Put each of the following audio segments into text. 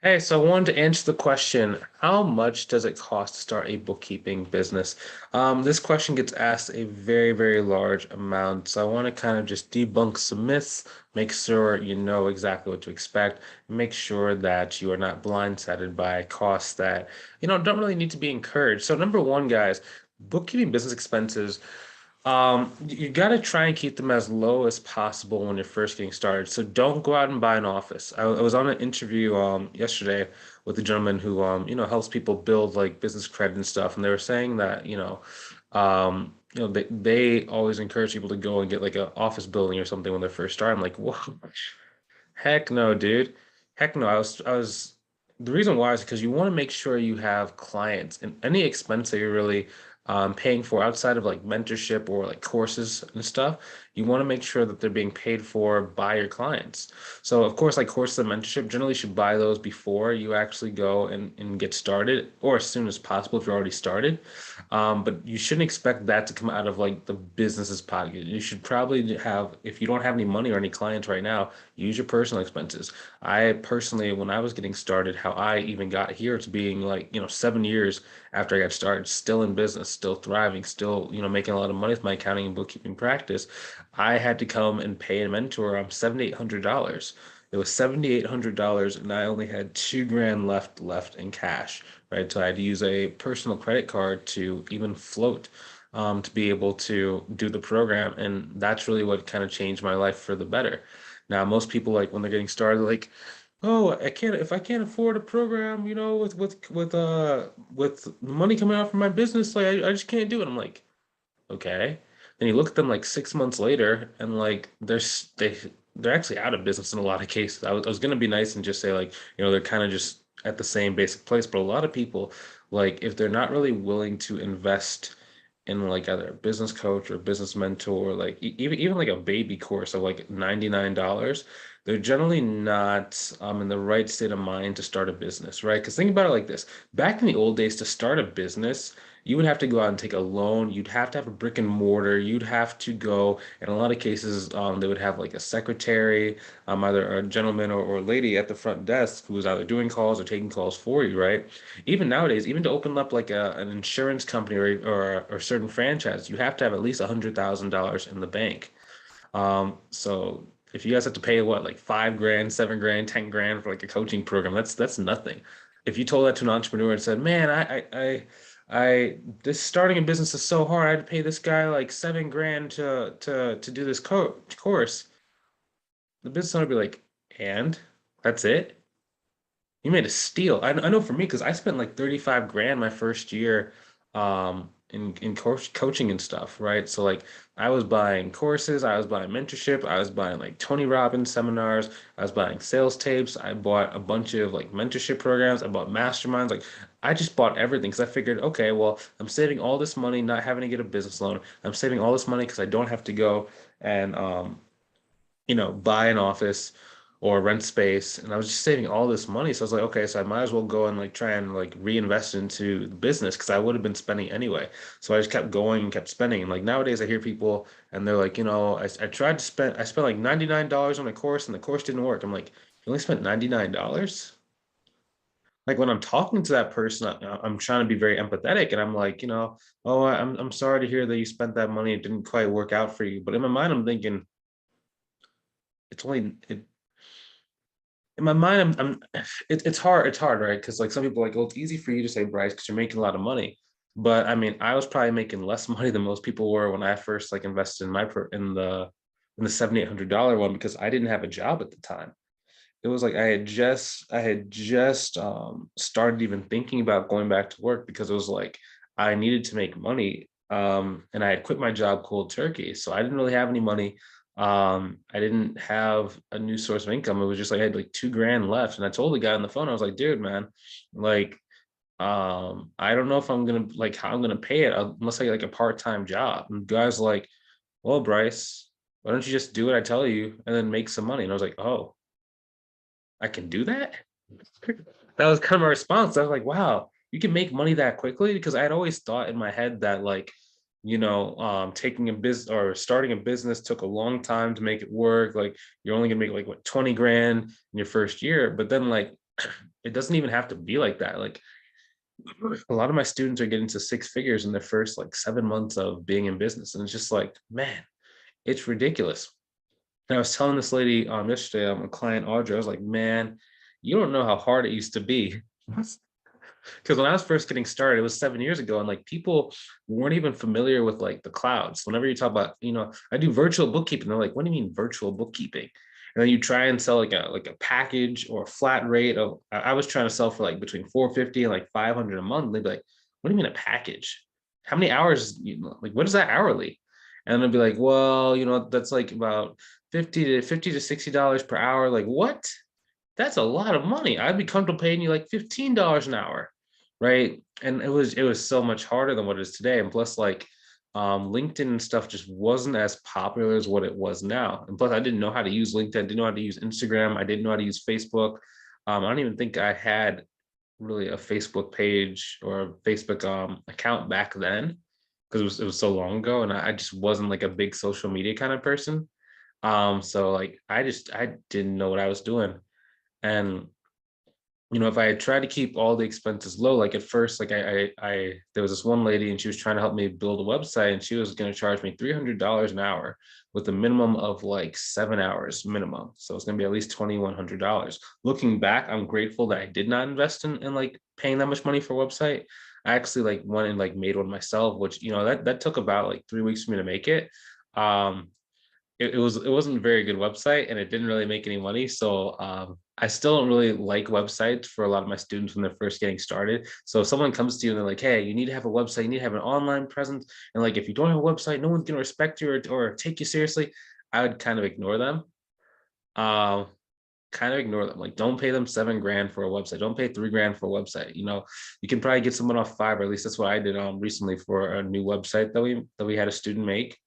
Hey, so I wanted to answer the question, how much does it cost to start a bookkeeping business? This question gets asked a very, very large amount. So I want to kind of just debunk some myths, make sure you know exactly what to expect, make sure that you are not blindsided by costs that, don't really need to be incurred. So number one, guys, bookkeeping business expenses. You got to try and keep them as low as possible when you're first getting started. So don't go out and buy an office. I was on an interview yesterday with a gentleman who helps people build like business credit and stuff, and they were saying that they always encourage people to go and get like an office building or something when they're first starting. I'm like, whoa, heck no, dude. Heck no. I was the reason why is because you want to make sure you have clients and any expense that you're really paying for outside of like mentorship or like courses and stuff, you want to make sure that they're being paid for by your clients. So of course, like courses and mentorship, generally you should buy those before you actually go and get started or as soon as possible if you're already started. But you shouldn't expect that to come out of like the business's pocket. You should probably have, if you don't have any money or any clients right now, use your personal expenses. I personally, when I was getting started, how I even got here to being like, 7 years after I got started, still in business, still thriving, still, making a lot of money with my accounting and bookkeeping practice, I had to come and pay a mentor $7,800. It was $7,800 and I only had 2 grand left in cash, right? So I had to use a personal credit card to even float to be able to do the program. And that's really what kind of changed my life for the better. Now, most people like when they're getting started, like, oh, I can't if I can't afford a program, with the money coming out from my business, like I just can't do it. I'm like, okay. Then you look at them like 6 months later, and like they're actually out of business in a lot of cases. I was gonna be nice and just say like, they're kind of just at the same basic place, but a lot of people, like if they're not really willing to invest in like either a business coach or a business mentor, like even like a baby course of like $99, they're generally not in the right state of mind to start a business, right? Because think about it like this. Back in the old days, to start a business, you would have to go out and take a loan. You'd have to have a brick and mortar. You'd have to go, in a lot of cases, they would have like a secretary, either a gentleman or lady at the front desk who was either doing calls or taking calls for you, right? Even nowadays, even to open up like an insurance company or certain franchise, you have to have at least $100,000 in the bank. So if you guys have to pay what, like 5 grand, 7 grand, 10 grand for like a coaching program, that's nothing. If you told that to an entrepreneur and said, "Man, this starting a business is so hard. I had to pay this guy like 7 grand to do this co course," the business owner would be like, "And that's it? You made a steal." I know for me, because I spent like 35 grand my first year in coaching and stuff, right? So like I was buying courses, I was buying mentorship, I was buying like Tony Robbins seminars, I was buying sales tapes, I bought a bunch of like mentorship programs, I bought masterminds, like I just bought everything because I figured, okay, well, I'm saving all this money not having to get a business loan. I'm saving all this money because I don't have to go and buy an office or rent space. And I was just saving all this money. So I was like, okay, so I might as well go and like try and like reinvest into the business because I would have been spending anyway. So I just kept going and kept spending. And like nowadays I hear people and they're like, I tried to spend, I spent like $99 on a course and the course didn't work. I'm like, you only spent $99? Like when I'm talking to that person, I'm trying to be very empathetic and I'm like, oh, I'm sorry to hear that you spent that money. It didn't quite work out for you. But in my mind, I'm thinking, it's only it, in my mind, it's hard, right? Because like some people are like, oh, it's easy for you to say, Bryce, because you're making a lot of money. But I mean, I was probably making less money than most people were when I first like invested in in the $7,800 one because I didn't have a job at the time. It was like I had just started even thinking about going back to work because it was like I needed to make money. And I had quit my job cold turkey. So I didn't really have any money. I didn't have a new source of income. It was just like I had like 2 grand left. And I told the guy on the phone, I was like, dude, man, like I don't know if I'm gonna like how I'm gonna pay it unless I get like a part-time job. And the guy's like, well, Bryce, why don't you just do what I tell you and then make some money? And I was like, oh, I can do that? That was kind of my response. I was like, wow, you can make money that quickly? Because I had always thought in my head that like, taking a business or starting a business took a long time to make it work. Like you're only gonna make like what 20 grand in your first year. But then like it doesn't even have to be like that. Like a lot of my students are getting to six figures in their first like 7 months of being in business. And it's just like, man, it's ridiculous. And I was telling this lady yesterday, a client Audrey, I was like, man, you don't know how hard it used to be. Because when I was first getting started, it was 7 years ago, and like people weren't even familiar with like the clouds. Whenever you talk about, I do virtual bookkeeping, they're like, what do you mean virtual bookkeeping? And then you try and sell like a package or a flat rate of, I was trying to sell for like between 450 and like 500 a month. They'd be like, what do you mean a package? How many hours, like what is that hourly? And they'd be like, well, that's like about 50 to $60 per hour. Like what? That's a lot of money. I'd be comfortable paying you like $15 an hour, right? And it was so much harder than what it is today. And plus, like LinkedIn and stuff just wasn't as popular as what it was now. And plus, I didn't know how to use LinkedIn. I didn't know how to use Instagram. I didn't know how to use Facebook. I don't even think I had really a Facebook page or a Facebook account back then because it was so long ago, and I just wasn't like a big social media kind of person. So like I didn't know what I was doing. And if I had tried to keep all the expenses low, like at first, like I there was this one lady and she was trying to help me build a website, and she was going to charge me $300 an hour with a minimum of like 7 hours minimum. So it's going to be at least $2,100. Looking back, I'm grateful that I did not invest in like paying that much money for a website. I actually like went and like made one myself, which that took about like 3 weeks for me to make it. Um, it wasn't a very good website and it didn't really make any money. So I still don't really like websites for a lot of my students when they're first getting started. So if someone comes to you and they're like, hey, you need to have a website, you need to have an online presence, and like if you don't have a website, no one's going to respect you or take you seriously, I would kind of ignore them. um like don't pay them 7 grand for a website, don't pay 3 grand for a website. You can probably get someone off Fiverr. At least that's what I did recently for a new website that we had a student make.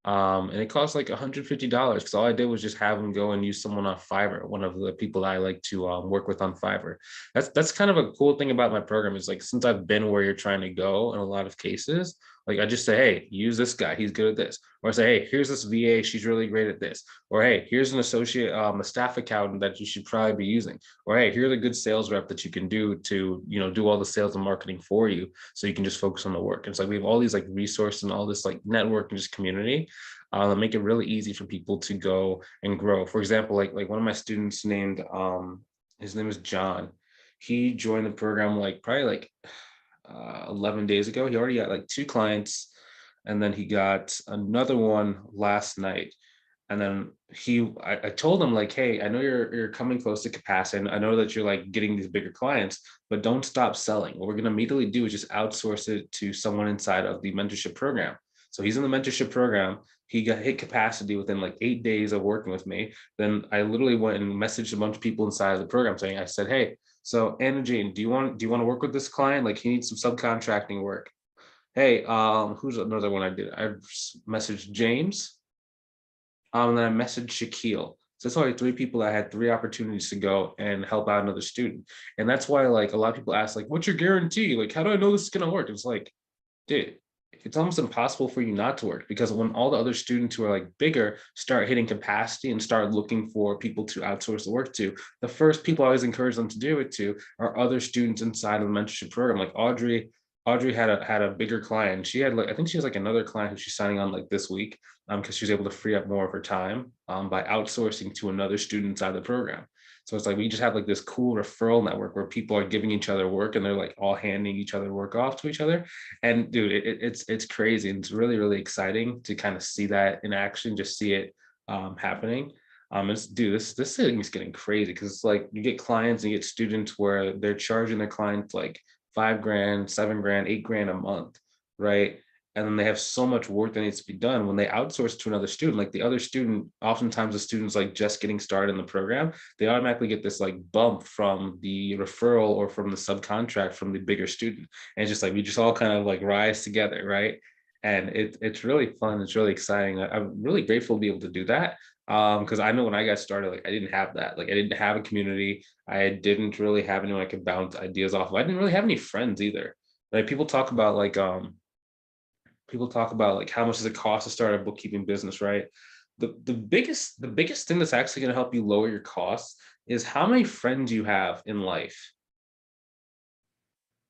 And it cost like $150 because all I did was just have them go and use someone on Fiverr, one of the people I like to work with on Fiverr. That's kind of a cool thing about my program is like since I've been where you're trying to go in a lot of cases, like I just say, hey, use this guy, he's good at this. Or I say, hey, here's this VA, she's really great at this. Or hey, here's an associate, a staff accountant that you should probably be using. Or hey, here's a good sales rep that you can do to, do all the sales and marketing for you, so you can just focus on the work. And so we have all these like resources and all this like network and just community make it really easy for people to go and grow. For example, like one of my students named his name is John. He joined the program like probably like 11 days ago. He already got like 2 clients, and then he got another one last night. And then I told him like, hey, I know you're coming close to capacity, and I know that you're like getting these bigger clients, but don't stop selling. What we're going to immediately do is just outsource it to someone inside of the mentorship program. So he's in the mentorship program. He got hit capacity within like 8 days of working with me. Then I literally went and messaged a bunch of people inside of the program saying, I said, hey, so Anna Jane, do you want to work with this client? Like he needs some subcontracting work. Hey, who's another one I did? I messaged James, and then I messaged Shaquille. So that's only 3 people that had 3 opportunities to go and help out another student. And that's why like a lot of people ask, like, what's your guarantee? Like, how do I know this is gonna work? It's like, dude, it's almost impossible for you not to work, because when all the other students who are like bigger start hitting capacity and start looking for people to outsource the work to, the first people I always encourage them to do it to are other students inside of the mentorship program. Like Audrey had a bigger client. She had like, I think she has like another client who she's signing on like this week, because she was able to free up more of her time by outsourcing to another student inside the program. So it's like we just have like this cool referral network where people are giving each other work and they're like all handing each other work off to each other. And dude, it's crazy. And it's really, really exciting to kind of see that in action, just see it happening. This thing is getting crazy because it's like you get clients and you get students where they're charging their clients like 5 grand, 7 grand, 8 grand a month, right? And then they have so much work that needs to be done. When they outsource to another student, like the other student, oftentimes the student's like just getting started in the program, they automatically get this like bump from the referral or from the subcontract from the bigger student. And it's just like we just all kind of like rise together, right? And it's really fun. It's really exciting. I'm really grateful to be able to do that. Because I know when I got started, like I didn't have that. Like I didn't have a community. I didn't really have anyone I could bounce ideas off of. I didn't really have any friends either. Like people talk about like how much does it cost to start a bookkeeping business, right? The biggest thing that's actually going to help you lower your costs is how many friends you have in life.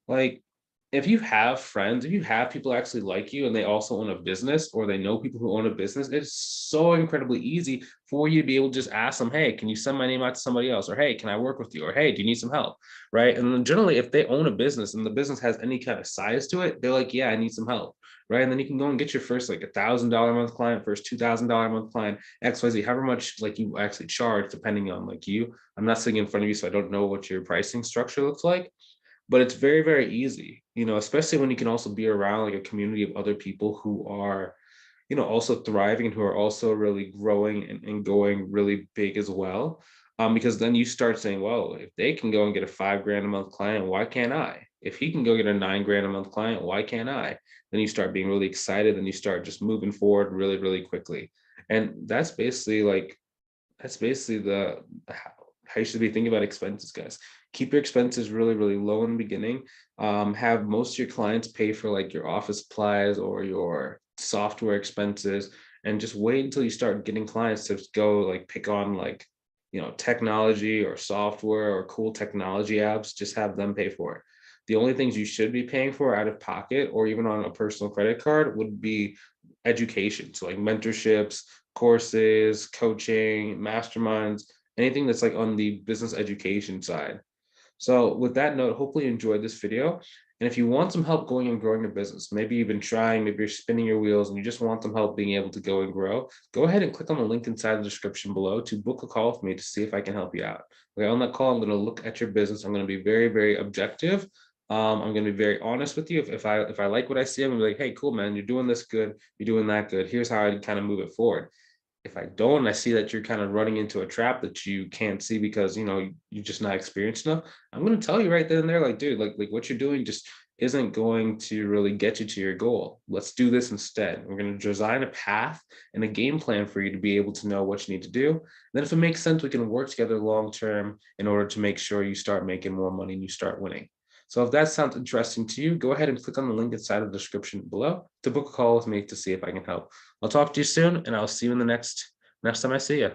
Like, if you have friends, if you have people actually like you and they also own a business or they know people who own a business, it's so incredibly easy for you to be able to just ask them, hey, can you send my name out to somebody else? Or hey, can I work with you? Or hey, do you need some help? Right. And then generally, if they own a business and the business has any kind of size to it, they're like, yeah, I need some help. Right. And then you can go and get your first like $1,000 a month client, first $2,000 a month client, XYZ, however much like you actually charge, depending on like you. I'm not sitting in front of you, so I don't know what your pricing structure looks like, but it's very, very easy, especially when you can also be around like a community of other people who are, also thriving and who are also really growing and going really big as well. Because then you start saying, well, if they can go and get a 5 grand a month client, why can't I? If he can go get a 9 grand a month client, why can't I? Then you start being really excited and you start just moving forward really, really quickly. And that's basically how you should be thinking about expenses, guys. Keep your expenses really, really low in the beginning. Have most of your clients pay for like your office supplies or your software expenses, and just wait until you start getting clients to go like pick on like technology or software or cool technology apps. Just have them pay for it. The only things you should be paying for out of pocket or even on a personal credit card would be education. So like mentorships, courses, coaching, masterminds, anything that's like on the business education side. So with that note, hopefully you enjoyed this video. And if you want some help going and growing a business, maybe you've been trying, maybe you're spinning your wheels and you just want some help being able to go and grow, go ahead and click on the link inside the description below to book a call with me to see if I can help you out. Okay, on that call, I'm going to look at your business. I'm going to be very, very objective. I'm going to be very honest with you. If I like what I see, I'm going to be like, hey, cool, man, you're doing this good, you're doing that good. Here's how I kind of move it forward. If I don't, I see that you're kind of running into a trap that you can't see because you're just not experienced enough. I'm going to tell you right then and there, like, dude, like what you're doing just isn't going to really get you to your goal. Let's do this instead. We're going to design a path and a game plan for you to be able to know what you need to do. And then if it makes sense, we can work together long term in order to make sure you start making more money and you start winning. So if that sounds interesting to you, go ahead and click on the link inside of the description below to book a call with me to see if I can help. I'll talk to you soon, and I'll see you in the next time I see you.